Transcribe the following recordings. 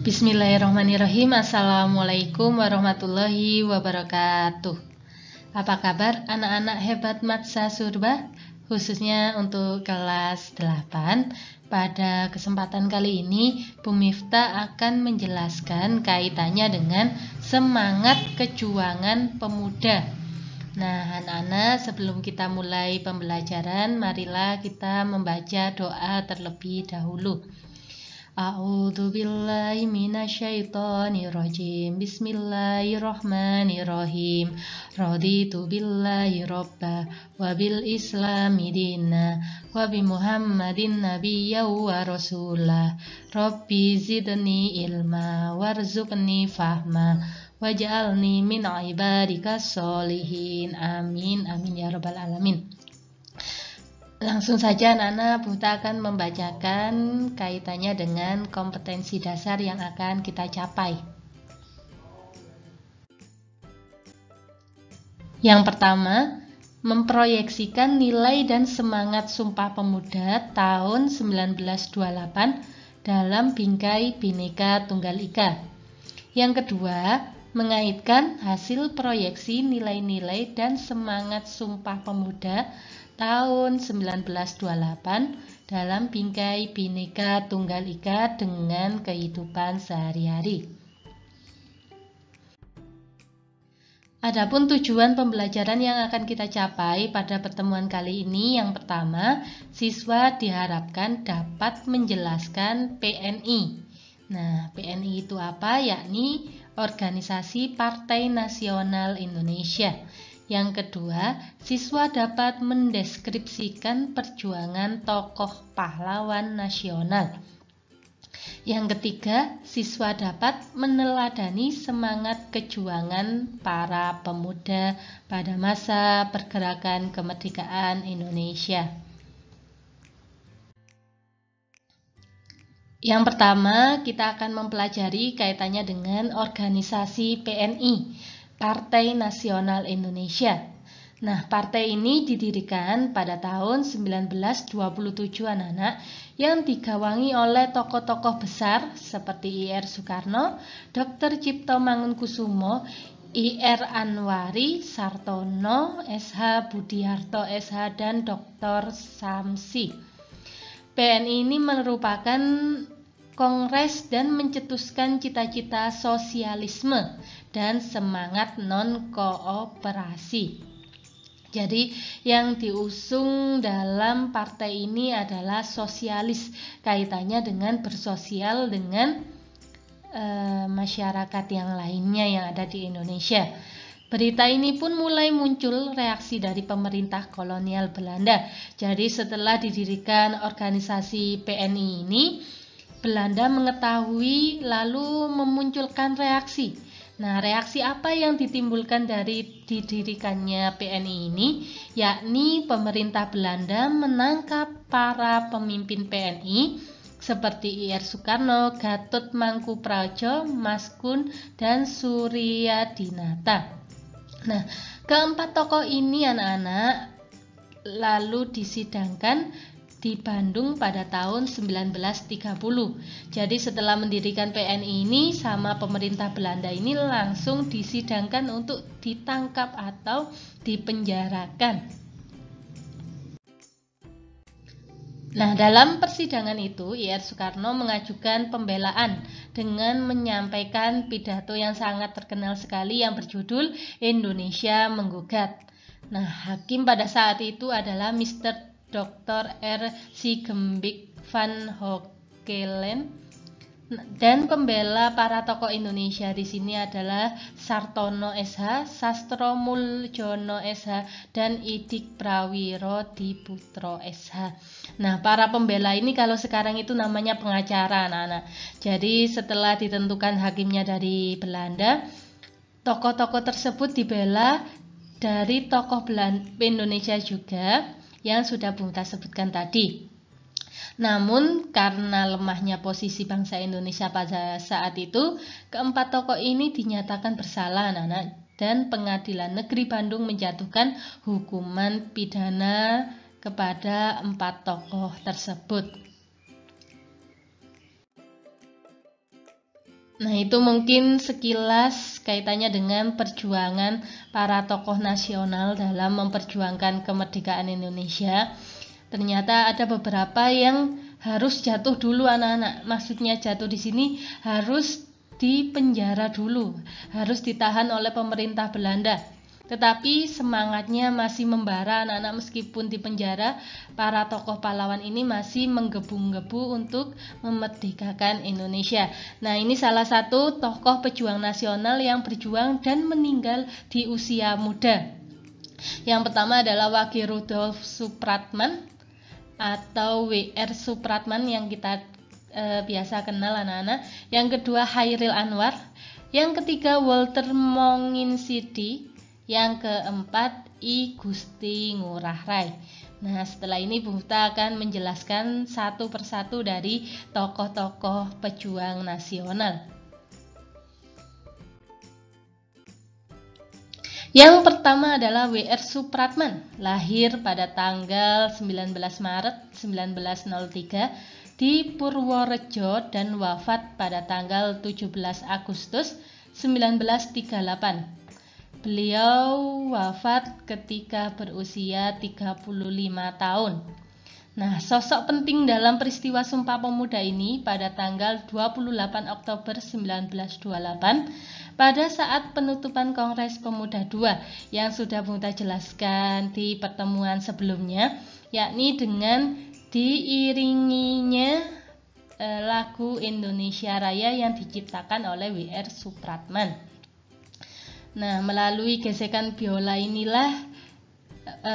Bismillahirrahmanirrahim. Assalamualaikum warahmatullahi wabarakatuh. Apa kabar anak-anak hebat Matsa Surba? Khususnya untuk kelas 8. Pada kesempatan kali ini, Bu Miftah akan menjelaskan kaitannya dengan semangat kejuangan pemuda. Nah, anak-anak, sebelum kita mulai pembelajaran, marilah kita membaca doa terlebih dahulu. A'udzu billahi minasyaitonir rajim. Bismillahirrahmanirrahim. Raditu billahi robba wa bil islami dina wa bi Muhammadin nabiyya wa rasulah. Rabbi zidni ilma warzuqni fahma waj'alni min ibadikas sholihin. Amin amin ya rabbal alamin. Langsung saja anak-anak, Bunda akan membacakan kaitannya dengan kompetensi dasar yang akan kita capai. Yang pertama, memproyeksikan nilai dan semangat Sumpah Pemuda tahun 1928 dalam bingkai Bhinneka Tunggal Ika. Yang kedua, mengaitkan hasil proyeksi nilai-nilai dan semangat Sumpah Pemuda tahun 1928 dalam bingkai Bhinneka Tunggal Ika dengan kehidupan sehari-hari. Adapun tujuan pembelajaran yang akan kita capai pada pertemuan kali ini, yang pertama, siswa diharapkan dapat menjelaskan PNI. Nah, PNI itu apa? Yakni Organisasi Partai Nasional Indonesia. Yang kedua, siswa dapat mendeskripsikan perjuangan tokoh pahlawan nasional. Yang ketiga, siswa dapat meneladani semangat kejuangan para pemuda pada masa pergerakan kemerdekaan Indonesia. Yang pertama, kita akan mempelajari kaitannya dengan organisasi PNI, Partai Nasional Indonesia. Nah, partai ini didirikan pada tahun 1927 anak-anak, yang digawangi oleh tokoh-tokoh besar seperti I.R. Soekarno, Dr. Cipto Mangunkusumo, I.R. Anwari, Sartono, S.H. Budiarto S.H. dan Dr. Samsi. PNI ini merupakan kongres dan mencetuskan cita-cita sosialisme dan semangat non-kooperasi. Jadi yang diusung dalam partai ini adalah sosialis, kaitannya dengan bersosial dengan masyarakat yang lainnya yang ada di Indonesia. Berita ini pun mulai muncul reaksi dari pemerintah kolonial Belanda. Jadi setelah didirikan organisasi PNI ini, Belanda mengetahui lalu memunculkan reaksi. Nah, reaksi apa yang ditimbulkan dari didirikannya PNI ini? Yakni pemerintah Belanda menangkap para pemimpin PNI seperti I.R. Soekarno, Gatot Mangkuprajo, Maskun, dan Suryadinata. Nah, keempat tokoh ini anak-anak lalu disidangkan di Bandung pada tahun 1930. Jadi setelah mendirikan PNI ini sama pemerintah Belanda ini langsung disidangkan untuk ditangkap atau dipenjarakan. Nah, dalam persidangan itu I.R. Soekarno mengajukan pembelaan dengan menyampaikan pidato yang sangat terkenal sekali yang berjudul Indonesia Menggugat. Nah, hakim pada saat itu adalah Mr. Dr. R. Siegembik van Hoekelen, dan pembela para tokoh Indonesia di sini adalah Sartono S.H., Sastro Muljono S.H., dan Idik Prawiro Diputro S.H. Nah, para pembela ini kalau sekarang itu namanya pengacara anak-anak. Jadi setelah ditentukan hakimnya dari Belanda, tokoh-tokoh tersebut dibela dari tokoh Indonesia juga yang sudah Bung Ta sebutkan tadi. Namun karena lemahnya posisi bangsa Indonesia pada saat itu, keempat tokoh ini dinyatakan bersalah anak-anak, dan Pengadilan Negeri Bandung menjatuhkan hukuman pidana kepada empat tokoh tersebut. Nah, itu mungkin sekilas kaitannya dengan perjuangan para tokoh nasional dalam memperjuangkan kemerdekaan Indonesia. Ternyata ada beberapa yang harus jatuh dulu anak-anak. Maksudnya jatuh di sini harus dipenjara dulu, harus ditahan oleh pemerintah Belanda. Tetapi semangatnya masih membara anak-anak, meskipun di penjara, para tokoh pahlawan ini masih menggebu-gebu untuk memerdekakan Indonesia. Nah, ini salah satu tokoh pejuang nasional yang berjuang dan meninggal di usia muda. Yang pertama adalah Wage Rudolf Supratman atau W.R. Supratman yang kita biasa kenal anak-anak. Yang kedua Chairil Anwar. Yang ketiga Walter Monginsidi. Yang keempat I Gusti Ngurah Rai. Nah, setelah ini Bu Muftah akan menjelaskan satu persatu dari tokoh-tokoh pejuang nasional. Yang pertama adalah W.R. Supratman, lahir pada tanggal 19 Maret 1903 di Purworejo dan wafat pada tanggal 17 Agustus 1938. Beliau wafat ketika berusia 35 tahun. Nah, sosok penting dalam peristiwa Sumpah Pemuda ini pada tanggal 28 Oktober 1928 pada saat penutupan Kongres Pemuda II yang sudah Bunda jelaskan di pertemuan sebelumnya, yakni dengan diiringinya lagu Indonesia Raya yang diciptakan oleh W.R. Supratman. Nah, melalui gesekan biola inilah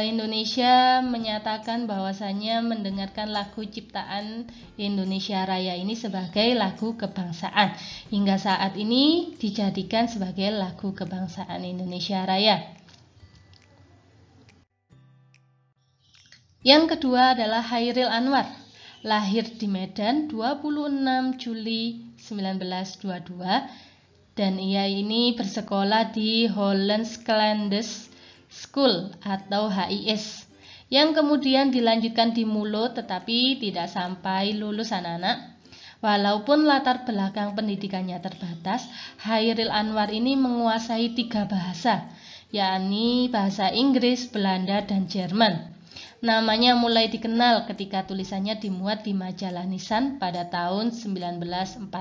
Indonesia menyatakan bahwasannya mendengarkan lagu ciptaan Indonesia Raya ini sebagai lagu kebangsaan. Hingga saat ini dijadikan sebagai lagu kebangsaan Indonesia Raya. Yang kedua adalah Chairil Anwar, lahir di Medan 26 Juli 1922. Dan ia ini bersekolah di Hollands Clandestine School atau HIS yang kemudian dilanjutkan di Mulo tetapi tidak sampai lulus anak-anak. Walaupun latar belakang pendidikannya terbatas, Chairil Anwar ini menguasai 3 bahasa, yakni bahasa Inggris, Belanda, dan Jerman. Namanya mulai dikenal ketika tulisannya dimuat di majalah Nisan pada tahun 1942.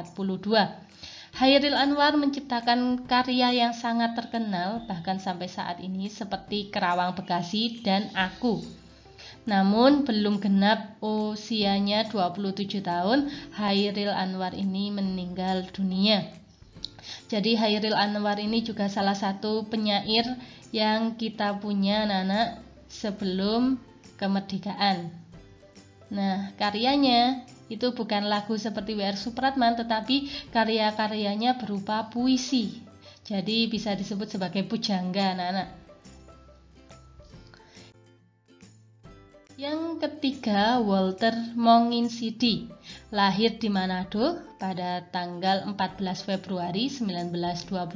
Chairil Anwar menciptakan karya yang sangat terkenal bahkan sampai saat ini seperti Kerawang Bekasi dan Aku. Namun belum genap usianya 27 tahun, Chairil Anwar ini meninggal dunia. Jadi Chairil Anwar ini juga salah satu penyair yang kita punya anak-anak sebelum kemerdekaan. Nah, karyanya itu bukan lagu seperti W.R. Supratman, tetapi karya-karyanya berupa puisi. Jadi bisa disebut sebagai pujangga anak-anak. Yang ketiga, Walter Monginsidi, lahir di Manado pada tanggal 14 Februari 1925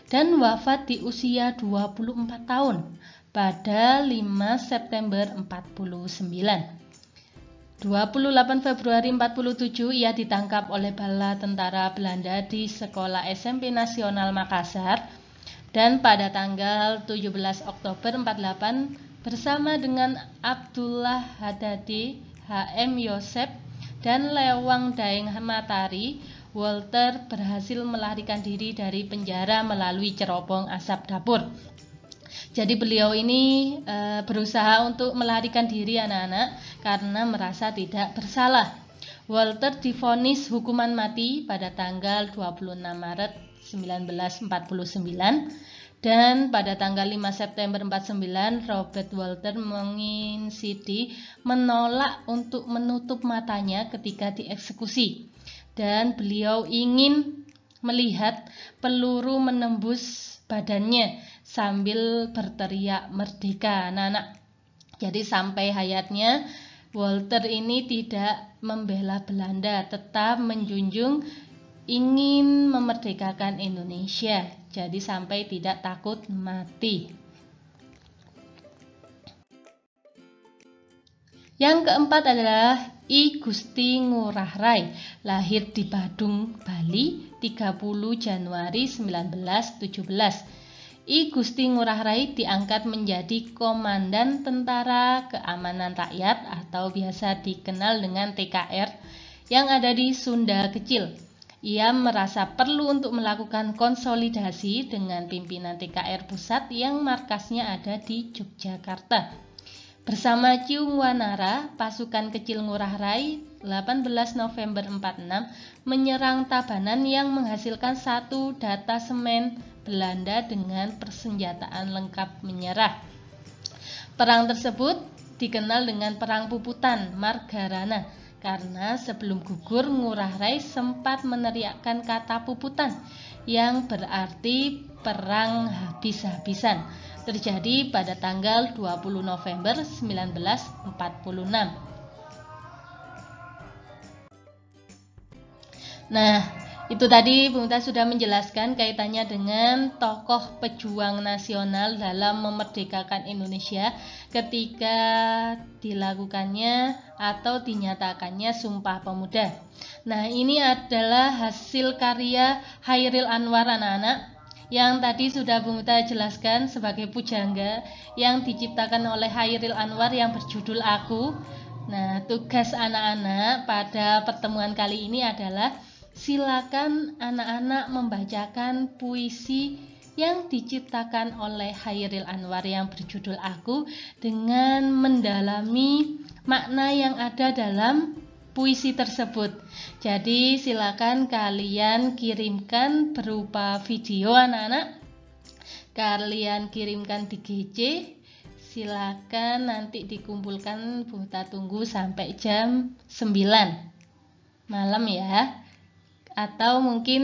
dan wafat di usia 24 tahun pada 5 September 49. 28 Februari 47 ia ditangkap oleh bala tentara Belanda di Sekolah SMP Nasional Makassar dan pada tanggal 17 Oktober 48 bersama dengan Abdullah Haddadi, H.M. Yosep, dan Lewang Daeng Matari, Walter berhasil melarikan diri dari penjara melalui cerobong asap dapur. Jadi beliau ini berusaha untuk melarikan diri anak-anak karena merasa tidak bersalah. Walter divonis hukuman mati pada tanggal 26 Maret 1949 dan pada tanggal 5 September 49 Robert Walter Monginsidi menolak untuk menutup matanya ketika dieksekusi dan beliau ingin melihat peluru menembus badannya sambil berteriak merdeka anak-anak. Jadi sampai hayatnya Walter ini tidak membela Belanda, tetap menjunjung ingin memerdekakan Indonesia. Jadi sampai tidak takut mati. Yang keempat adalah I Gusti Ngurah Rai, lahir di Badung, Bali, 30 Januari 1917. I Gusti Ngurah Rai diangkat menjadi Komandan Tentara Keamanan Rakyat atau biasa dikenal dengan TKR yang ada di Sunda Kecil. Ia merasa perlu untuk melakukan konsolidasi dengan pimpinan TKR pusat yang markasnya ada di Yogyakarta. Bersama Ciung Wanara, pasukan kecil Ngurah Rai 18 November 46 menyerang Tabanan yang menghasilkan satu datasemen Belanda dengan persenjataan lengkap menyerah. Perang tersebut dikenal dengan Perang Puputan Margarana karena sebelum gugur Ngurah Rai sempat meneriakkan kata puputan yang berarti perang habis-habisan. Terjadi pada tanggal 20 November 1946. Nah, itu tadi Bung Ta sudah menjelaskan kaitannya dengan tokoh pejuang nasional dalam memerdekakan Indonesia ketika dilakukannya atau dinyatakannya Sumpah Pemuda. Nah, ini adalah hasil karya Chairil Anwar anak-anak yang tadi sudah Bung Ta jelaskan sebagai pujangga yang diciptakan oleh Chairil Anwar yang berjudul Aku. Nah, tugas anak-anak pada pertemuan kali ini adalah silakan anak-anak membacakan puisi yang diciptakan oleh Chairil Anwar yang berjudul Aku dengan mendalami makna yang ada dalam puisi tersebut. Jadi silakan kalian kirimkan berupa video anak-anak. Kalian kirimkan di GC. Silakan nanti dikumpulkan, Bung Ta tunggu sampai jam 9 malam ya. Atau mungkin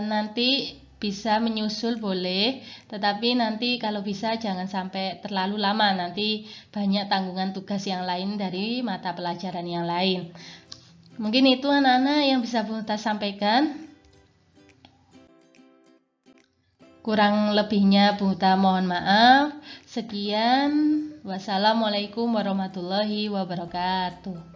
nanti bisa menyusul boleh, tetapi nanti kalau bisa jangan sampai terlalu lama, nanti banyak tanggungan tugas yang lain dari mata pelajaran yang lain. Mungkin itu anak-anak yang bisa Bung Ta sampaikan. Kurang lebihnya Bung Ta mohon maaf. Sekian, wassalamualaikum warahmatullahi wabarakatuh.